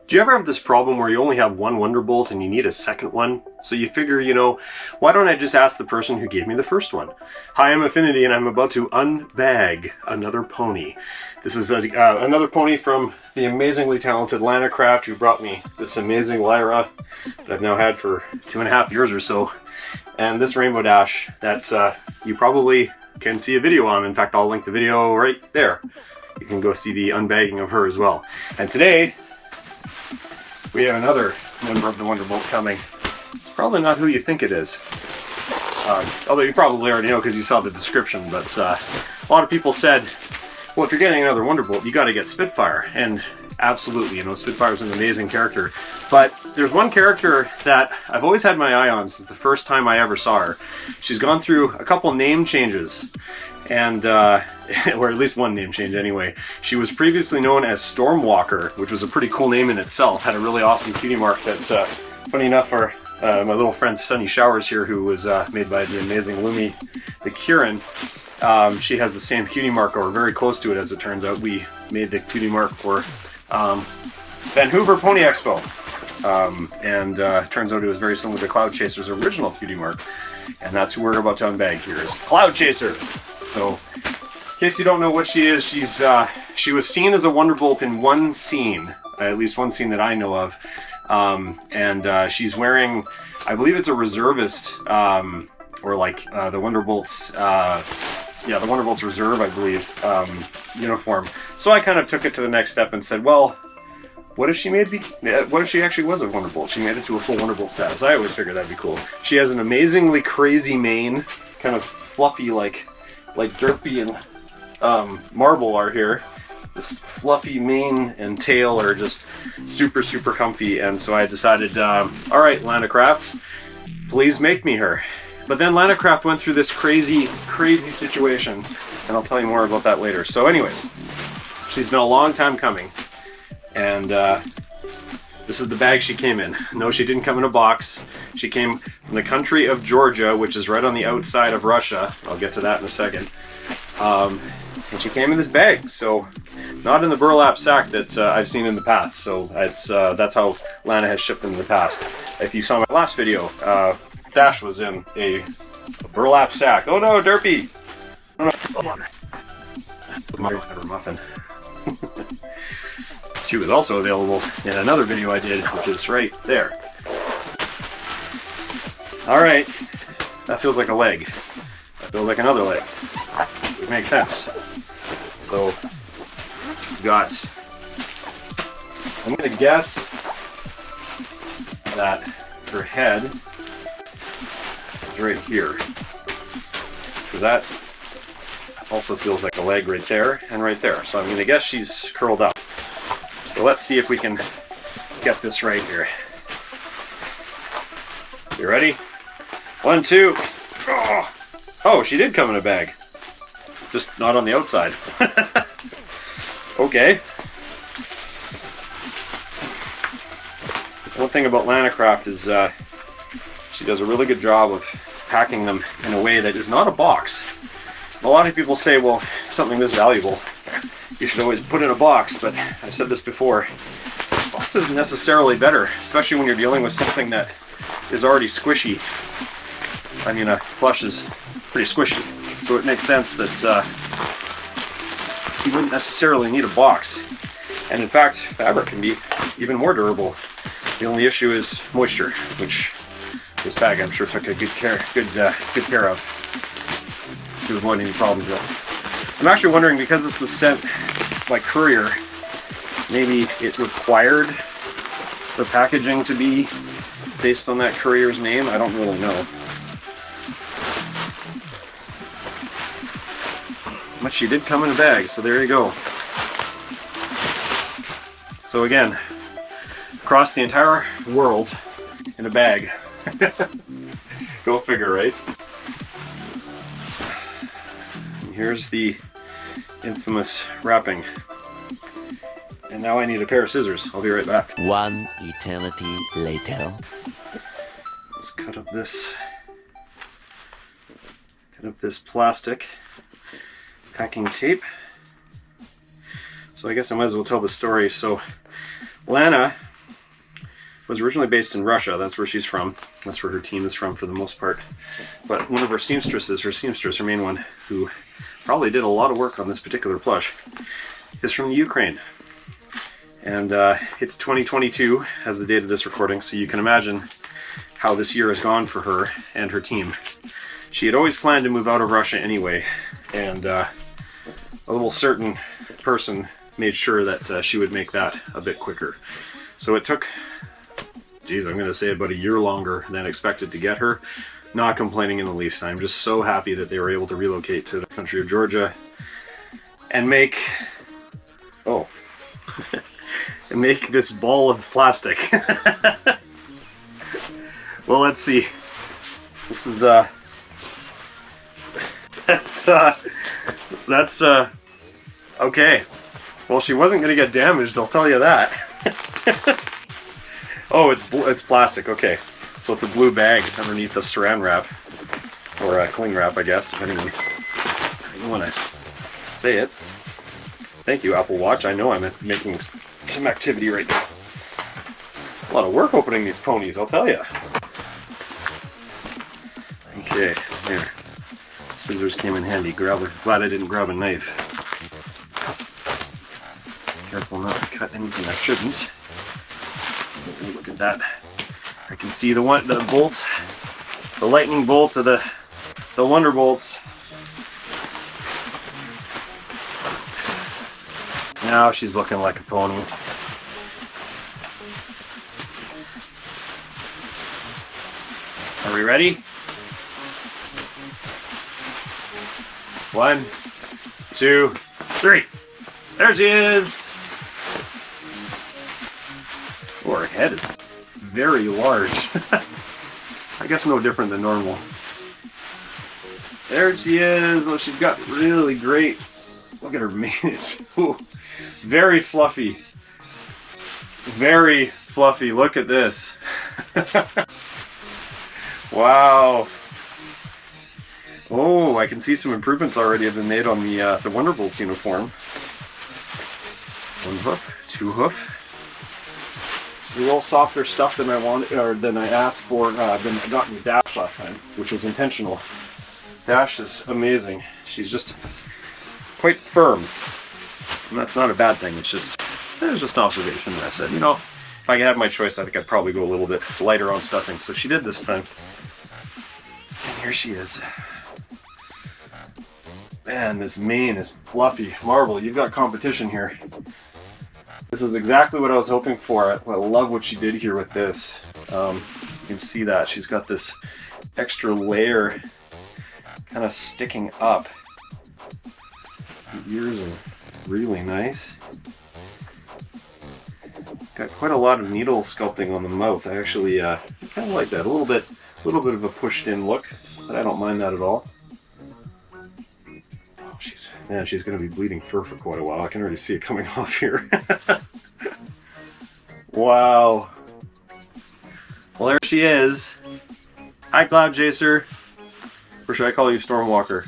Do you ever have this problem where you only have one Wonderbolt and you need a second one? So you figure, you know, why don't I just ask the person who gave me the first one? Hi, I'm Affinity and I'm about to unbag another pony. This is another pony from the amazingly talented Lanacraft, who brought me this amazing Lyra that I've now had for 2.5 years or so. And this Rainbow Dash that you probably can see a video on. In fact, I'll link the video right there. You can go see the unbagging of her as well. And today, we have another member of the Wonderbolt coming. It's probably not who you think it is. Although you probably already know because you saw the description, but a lot of people said, well, if you're getting another Wonderbolt, you got to get Spitfire. And absolutely, you know, Spitfire's an amazing character. But there's one character that I've always had my eye on since the first time I ever saw her. She's gone through a couple name changes. And, or at least one name change anyway. She was previously known as Stormwalker, which was a pretty cool name in itself. Had a really awesome cutie mark that, funny enough, for my little friend Sunny Showers here, who was made by the amazing Lumi, the Kieran. She has the same cutie mark, or very close to it, as it turns out. We made the cutie mark for Vancouver Pony Expo. It turns out it was very similar to Cloudchaser's original cutie mark. And that's who we're about to unbag here, is Cloudchaser. So, in case you don't know what she is, she was seen as a Wonderbolt in one scene, at least one scene that I know of, she's wearing, I believe it's a reservist, or like the Wonderbolts, yeah, the Wonderbolts Reserve, I believe, uniform. So I kind of took it to the next step and said, well, what if she actually was a Wonderbolt? She made it to a full Wonderbolt status. I always figured that'd be cool. She has an amazingly crazy mane, kind of fluffy like Derpy and Marble are here. This fluffy mane and tail are just super, super comfy, and so I decided, all right, Lanacraft, please make me her. But then Lanacraft went through this crazy, crazy situation, and I'll tell you more about that later. So anyways, she's been a long time coming, and this is the bag she came in. No, she didn't come in a box. She came from the country of Georgia, which is right on the outside of Russia. I'll get to that in a second. And she came in this bag, so not in the burlap sack that I've seen in the past. So it's that's how Lana has shipped them in the past. If you saw my last video, Dash was in a burlap sack. Oh no, Derpy! Oh no. Muffin. She was also available in another video I did, which is right there. Alright, that feels like a leg. That feels like another leg. It makes sense. So, we've got, I'm going to guess that her head is right here. So that also feels like a leg right there and right there. So I'm going to guess she's curled up. So let's see if we can get this right here. You ready? 1, 2. Oh, she did come in a bag. Just not on the outside. Okay. One thing about Lanacraft is she does a really good job of packing them in a way that is not a box. A lot of people say, well, something this valuable, you should always put in a box, but I've said this before, a box isn't necessarily better, especially when you're dealing with something that is already squishy. I mean, a plush is pretty squishy, so it makes sense that you wouldn't necessarily need a box. And in fact, fabric can be even more durable. The only issue is moisture, which this bag I'm sure took a good care of to avoid any problems with. I'm actually wondering, because this was sent by courier, maybe it required the packaging to be based on that courier's name. I don't really know. But she did come in a bag, so there you go. So again, across the entire world in a bag. Go figure, right? And here's the infamous wrapping. And now I need a pair of scissors. I'll be right back. One eternity later. Let's cut up this plastic packing tape. So I guess I might as well tell the story. So Lana was originally based in Russia. That's where she's from. That's where her team is from for the most part. But one of her seamstresses, her main one, who probably did a lot of work on this particular plush, is from the Ukraine. And it's 2022 as the date of this recording, so you can imagine how this year has gone for her and her team. She had always planned to move out of Russia anyway, and a little certain person made sure that she would make that a bit quicker. So it took, geez, I'm going to say about a year longer than expected to get her. Not complaining in the least. I'm just so happy that they were able to relocate to the country of Georgia and make, oh, and make this ball of plastic. Well, let's see. This is, that's okay. Well, she wasn't going to get damaged, I'll tell you that. Oh, it's plastic, okay. So it's a blue bag underneath the saran wrap, or cling wrap, I guess, depending on how you want to say it. Thank you, Apple Watch. I know I'm making some activity right now. A lot of work opening these ponies, I'll tell you. Okay, here. Scissors came in handy. Glad I didn't grab a knife. Careful not to cut anything I shouldn't. Look at that. I can see the bolts, the lightning bolts of the Wonderbolts. Now she's looking like a pony. Are we ready? 1, 2, 3. There she is! Oh, her head is very large. I guess no different than normal. There she is. Oh, she's got really great. Look at her mane. It's very fluffy. Very fluffy. Look at this. Wow. Oh, I can see some improvements already have been made on the Wonderbolts uniform. 1 hoof, 2 hoof. A little softer stuff than I wanted, or than I asked for, than I got in Dash last time, which was intentional. Dash is amazing. She's just quite firm, and that's not a bad thing. It's just an observation. I said, you know, if I could have my choice, I think I'd probably go a little bit lighter on stuffing. So she did this time, and here she is. Man, this mane is fluffy. Marvel, you've got competition here. This was exactly what I was hoping for. I love what she did here with this. You can see that she's got this extra layer kind of sticking up. The ears are really nice. Got quite a lot of needle sculpting on the mouth. I actually kind of like that. A little bit of a pushed-in look, but I don't mind that at all. Man, she's going to be bleeding fur for quite a while. I can already see it coming off here. Wow. Well, there she is. Hi, Cloudchaser. Or should I call you Stormwalker?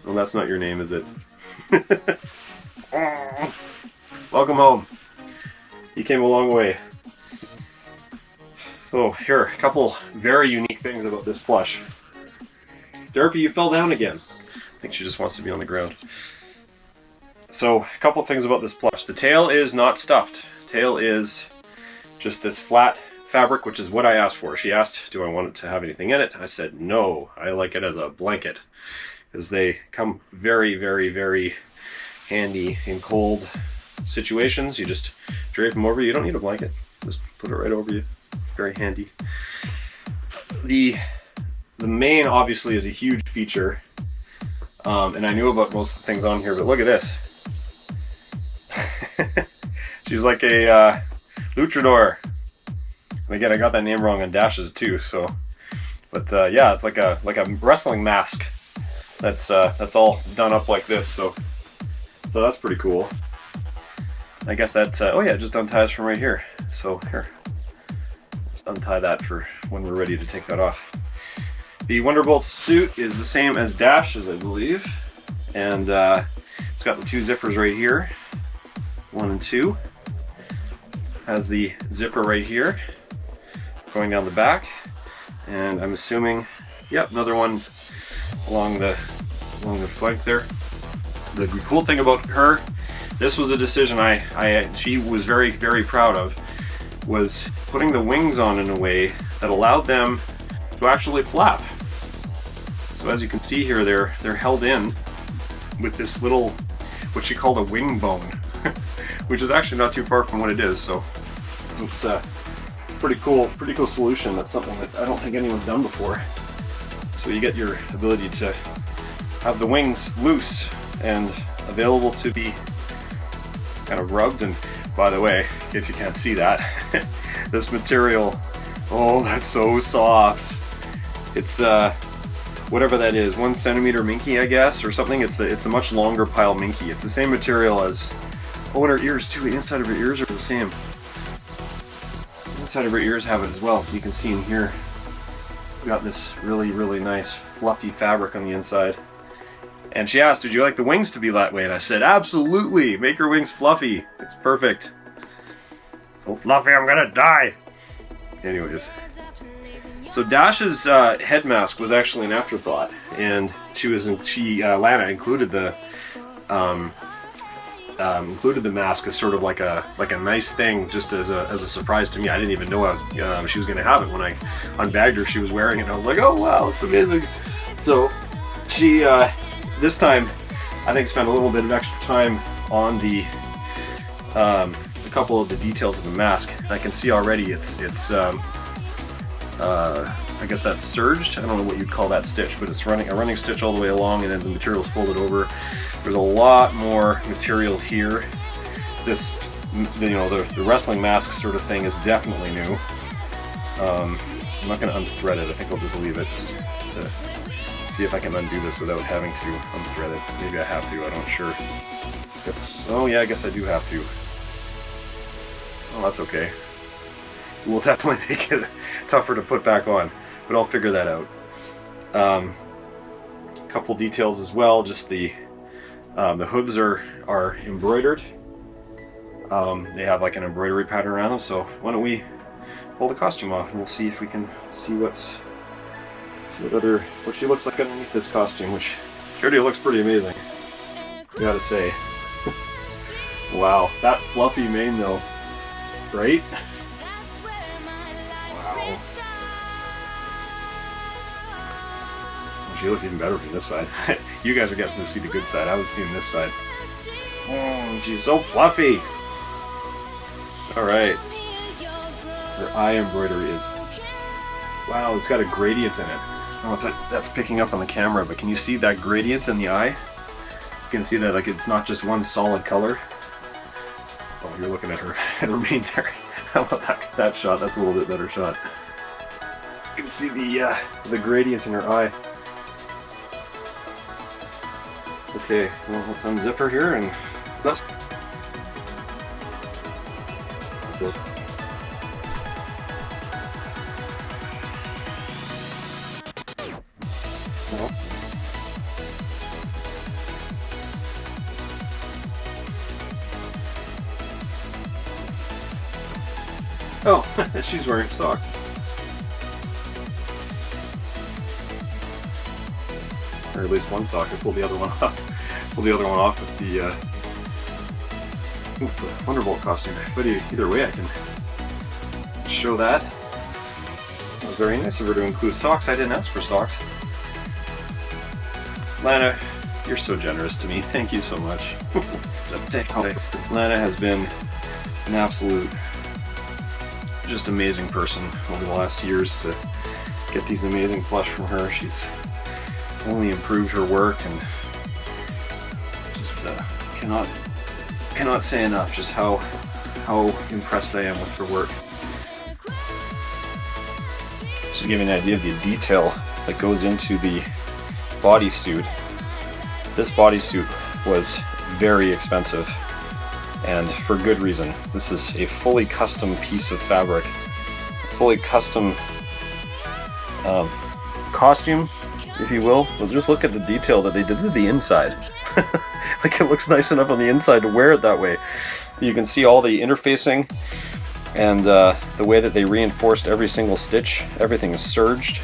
Well, that's not your name, is it? Welcome home. You came a long way. So, here, a couple very unique things about this plush. Derpy, you fell down again. I think she just wants to be on the ground. So, a couple things about this plush. The tail is not stuffed. Tail is just this flat fabric, which is what I asked for. She asked, do I want it to have anything in it? I said, no. I like it as a blanket, because they come very, very, very handy in cold situations. You just drape them over you. You don't need a blanket. Just put it right over you. Very handy. The mane obviously is a huge feature. And I knew about most of the things on here, but look at this. She's like a luchador. And again, I got that name wrong on Dash's too. So, but yeah, it's like a wrestling mask. That's all done up like this. So that's pretty cool. I guess that's oh yeah, it just unties from right here. So here, let's untie that for when we're ready to take that off. The Wonderbolt suit is the same as Dash's, I believe, and it's got the 2 zippers right here. 1 and 2. Has the zipper right here going down the back, and I'm assuming, yep, another one along the flank there. The cool thing about her, this was a decision she was very, very proud of, was putting the wings on in a way that allowed them to actually flap. So as you can see here, they're held in with this little, what she called a wing bone, which is actually not too far from what it is. So it's a pretty cool solution. That's something that I don't think anyone's done before. So you get your ability to have the wings loose and available to be kind of rubbed. And by the way, in case you can't see that, this material, oh, that's so soft. It's whatever that is, 1 centimeter minky, I guess, or something. It's the much longer pile minky. It's the same material as, oh, and her ears too. The inside of her ears are the same. The inside of her ears have it as well. So you can see in here, we got this really, really nice fluffy fabric on the inside. And she asked, did you like the wings to be that way? And I said, absolutely, make your wings fluffy. It's perfect. So fluffy, I'm gonna die. Anyways. So Dash's head mask was actually an afterthought, and Lana included the mask as sort of like a nice thing, just as a surprise to me. I didn't even know she was going to have it. When I unbagged her, she was wearing it, and I was like, oh wow, it's amazing. So she this time, I think, spent a little bit of extra time on a couple of the details of the mask. I can see already it's I guess that's serged. I don't know what you'd call that stitch, but it's a running stitch all the way along, and then the material's folded over. There's a lot more material here. This, the wrestling mask sort of thing is definitely new. I'm not going to unthread it. I think I'll just leave it just to see if I can undo this without having to unthread it. Maybe I have to. I'm not sure. Oh yeah, I guess I do have to. Oh, that's okay. We'll definitely make it tougher to put back on, but I'll figure that out. A couple details as well. Just the hooves are embroidered. They have like an embroidery pattern around them. So why don't we pull the costume off and we'll see if we can see what she looks like underneath this costume, which already looks pretty amazing, I gotta say. Wow, that fluffy mane though, right? Wow. She looked even better from this side. You guys are getting to see the good side. I was seeing this side. Oh, she's so fluffy. Alright. Her eye embroidery is... Wow, it's got a gradient in it. I don't know if that's picking up on the camera, but can you see that gradient in the eye? You can see that, like, it's not just one solid color. Oh, you're looking at her mane there. How about that shot? That's a little bit better shot. You can see the gradient in her eye. Okay, well, let's unzip her here and that's it. Oh, she's wearing socks. Or at least one sock. I pulled the other one off. Pulled the other one off with the Wonderbolt costume. But either way, I can show that. It was very nice of her to include socks. I didn't ask for socks. Lana, you're so generous to me. Thank you so much. Lana has been an absolute, just amazing person over the last years to get these amazing plush from her. She's only improved her work, and just cannot say enough just how impressed I am with her work. Just to give you an idea of the detail that goes into the bodysuit. This bodysuit was very expensive, and for good reason. This is a fully custom piece of fabric, fully custom costume, if you will. But just look at the detail that they did. This is the inside. Like, it looks nice enough on the inside to wear it that way. You can see all the interfacing and the way that they reinforced every single stitch. Everything is serged.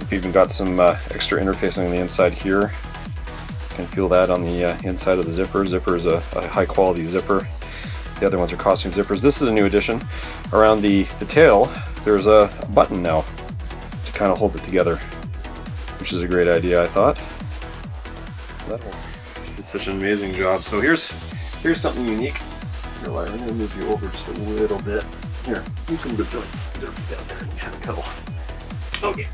We've even got some extra interfacing on the inside here. You can feel that on the inside of the zipper. Zipper is a high quality zipper. The other ones are costume zippers. This is a new addition. Around the tail, there's a button now to kind of hold it together, which is a great idea, I thought. It's such an amazing job. So here's something unique. Here, Lyra, I'm going to move you over just a little bit. Here, you can go down there and have a cuddle. Okay.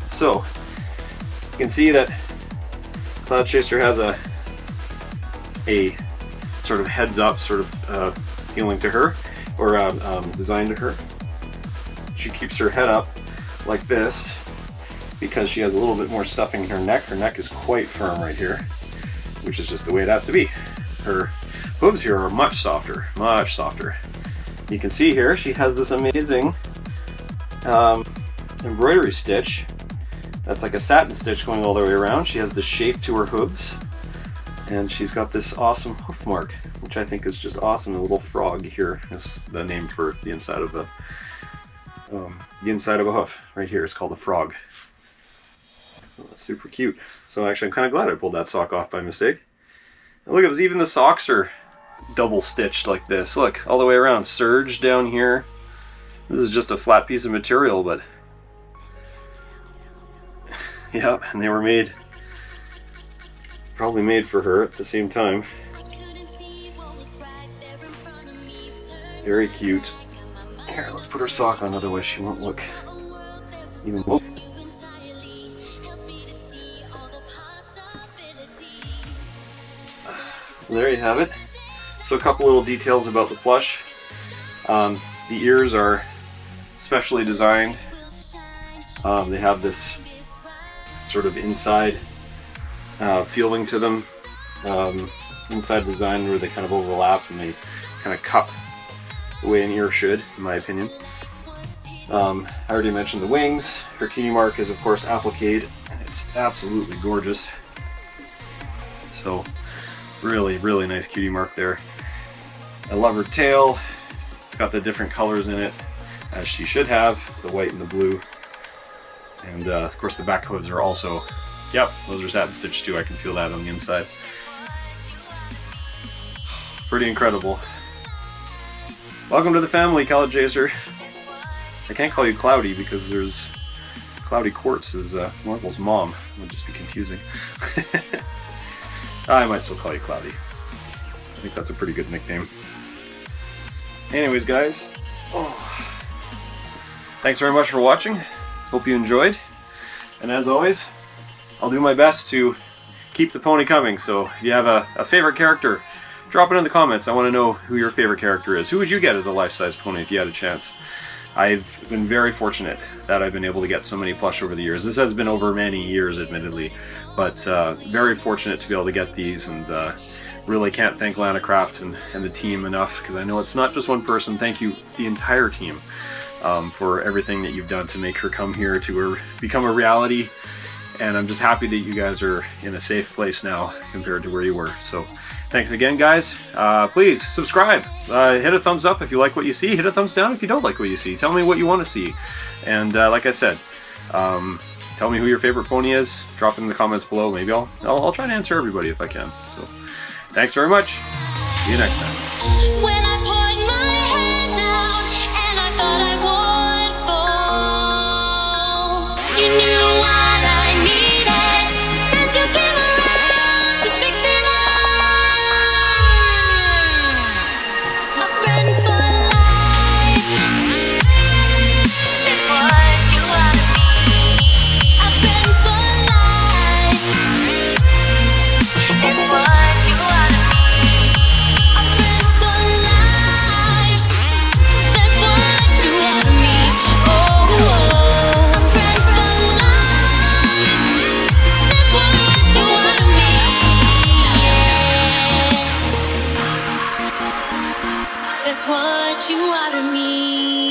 So you can see that Cloudchaser has a sort of heads-up sort of feeling to her, or design to her. She keeps her head up like this because she has a little bit more stuffing in her neck. Her neck is quite firm right here, which is just the way it has to be. Her hooves here are much softer, much softer. You can see here she has this amazing embroidery stitch. That's like a satin stitch going all the way around. She has the shape to her hooves, and she's got this awesome hoof mark, which I think is just awesome. The little frog here is the name for the inside of the inside of a hoof. Right here, it's called a frog. So that's super cute. So actually, I'm kind of glad I pulled that sock off by mistake. And look at this, even the socks are double stitched like this. Look, all the way around, serged down here. This is just a flat piece of material, but yeah, and they were made, probably made for her at the same time. Very cute. Here, let's put her sock on, otherwise she won't look even. Oh. There you have it. So a couple little details about the plush. The ears are specially designed. They have this sort of inside feeling to them, inside design where they kind of overlap and they kind of cup the way an ear should, in my opinion. I already mentioned the wings. Her cutie mark is of course appliqued, and it's absolutely gorgeous. So really, really nice cutie mark there. I love her tail. It's got the different colors in it, as she should have, the white and the blue. And of course the back hooves are also, yep, those are satin stitched too. I can feel that on the inside. Pretty incredible. Welcome to the family, Cloudchaser. I can't call you Cloudy because there's Cloudy Quartz is Marvel's mom. It would just be confusing. I might still call you Cloudy. I think that's a pretty good nickname. Anyways, guys, thanks very much for watching. Hope you enjoyed. And as always, I'll do my best to keep the pony coming. So if you have a favorite character, drop it in the comments. I want to know who your favorite character is. Who would you get as a life-size pony if you had a chance? I've been very fortunate that I've been able to get so many plush over the years. This has been over many years, admittedly, but very fortunate to be able to get these, and really can't thank Lana Craft and the team enough, because I know it's not just one person. Thank you, the entire team, for everything that you've done to make her come here, to her become a reality. And I'm just happy that you guys are in a safe place now compared to where you were. So thanks again, guys. Please subscribe. Hit a thumbs up if you like what you see. Hit a thumbs down if you don't like what you see. Tell me what you want to see. And like I said, tell me who your favorite pony is. Drop it in the comments below. Maybe I'll try to answer everybody if I can. So thanks very much. See you next time. When I put my head down and I thought I would fall, you knew what I needed, and you came around to fix it all. A friend for life is what you are to me. A friend for life is what you are to me. A friend for life, that's what you are to me. Oh, a friend for life, that's what you are to me. Yeah. That's what you are to me.